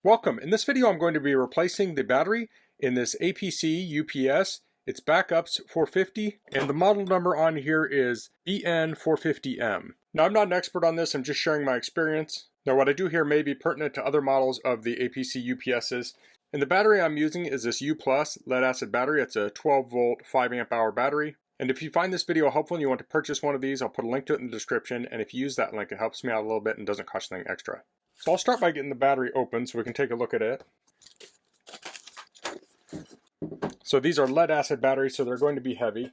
Welcome. In this video I'm going to be replacing the battery in this APC UPS. It's backups 450 and the model number on here is BN450M. Now I'm not an expert on this, I'm just sharing my experience. Now what I do here may be pertinent to other models of the APC UPSs. And the battery I'm using is this UPLUS lead acid battery. It's a 12 volt 5 amp hour battery. And if you find this video helpful and you want to purchase one of these, I'll put a link to it in the description. And if you use that link, it helps me out a little bit and doesn't cost anything extra. So I'll start by getting the battery open so we can take a look at it. So these are lead acid batteries, so they're going to be heavy.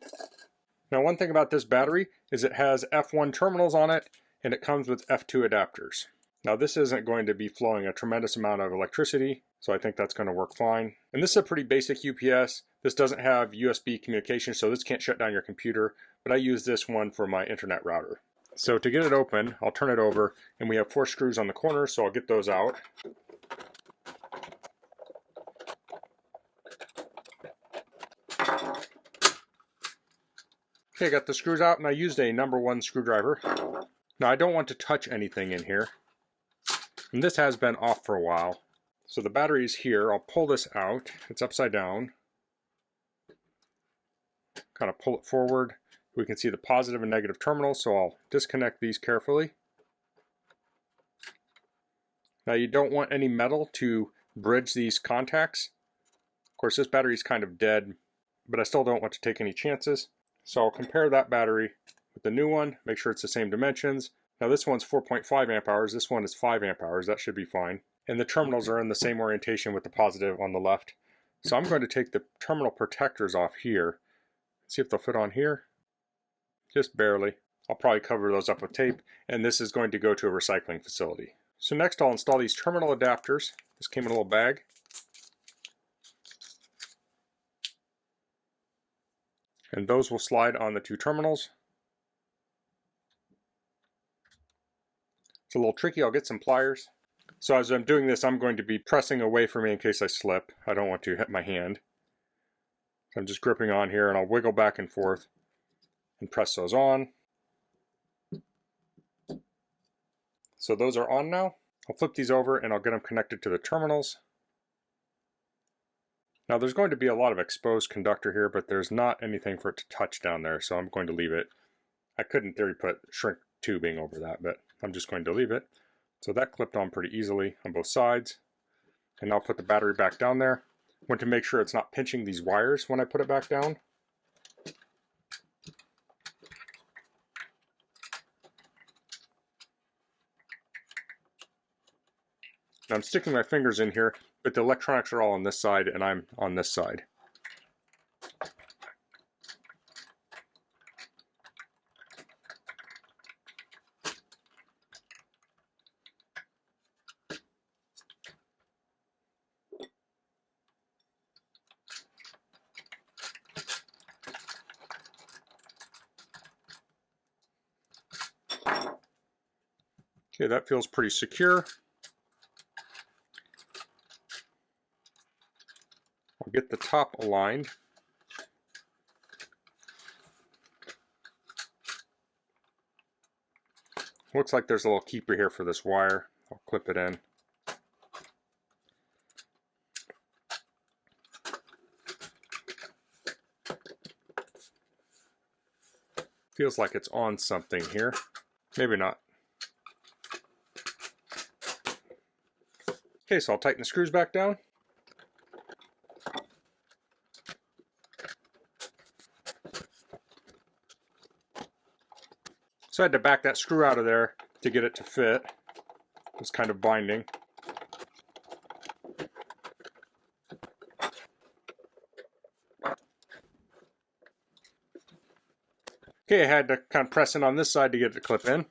Now one thing about this battery is it has F1 terminals on it and it comes with F2 adapters. Now this isn't going to be flowing a tremendous amount of electricity, so I think that's going to work fine. And this is a pretty basic UPS. This doesn't have USB communication, so this can't shut down your computer, but I use this one for my internet router. So to get it open, I'll turn it over, and we have 4 screws on the corner, so I'll get those out. Okay, I got the screws out, and I used a number 1 screwdriver. Now I don't want to touch anything in here, and this has been off for a while. So the battery is here. I'll pull this out. It's upside down. Kind of pull it forward. We can see the positive and negative terminals, so I'll disconnect these carefully. Now you don't want any metal to bridge these contacts. Of course, this battery is kind of dead, but I still don't want to take any chances. So I'll compare that battery with the new one, make sure it's the same dimensions. Now this one's 4.5 amp hours, this one is 5 amp hours, that should be fine. And the terminals are in the same orientation with the positive on the left. So I'm going to take the terminal protectors off here. See if they'll fit on here. Just barely. I'll probably cover those up with tape, and this is going to go to a recycling facility. So next I'll install these terminal adapters. This came in a little bag. And those will slide on the 2 terminals. It's a little tricky. I'll get some pliers. So as I'm doing this, I'm going to be pressing away from me in case I slip. I don't want to hit my hand. So I'm just gripping on here, and I'll wiggle back and forth and press those on. So those are on now. I'll flip these over and I'll get them connected to the terminals. Now there's going to be a lot of exposed conductor here, but there's not anything for it to touch down there, so I'm going to leave it. I could in theory put shrink tubing over that, but I'm just going to leave it. So that clipped on pretty easily on both sides. And I'll put the battery back down there. I want to make sure it's not pinching these wires when I put it back down. I'm sticking my fingers in here, but the electronics are all on this side and I'm on this side. Okay, that feels pretty secure. I'll get the top aligned. Looks like there's a little keeper here for this wire. I'll clip it in. Feels like it's on something here. Maybe not. Okay, so I'll tighten the screws back down. So I had to back that screw out of there to get it to fit. It was kind of binding. Okay, I had to kind of press in on this side to get it to clip in.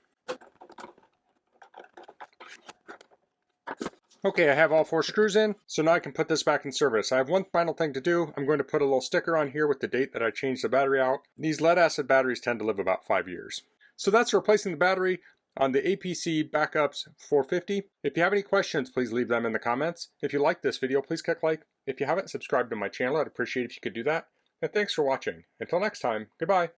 Okay, I have all 4 screws in, so now I can put this back in service. I have one final thing to do. I'm going to put a little sticker on here with the date that I changed the battery out. These lead acid batteries tend to live about 5 years. So that's replacing the battery on the APC Backups 450. If you have any questions, please leave them in the comments. If you like this video, please click like. If you haven't subscribed to my channel, I'd appreciate if you could do that. And thanks for watching. Until next time, goodbye.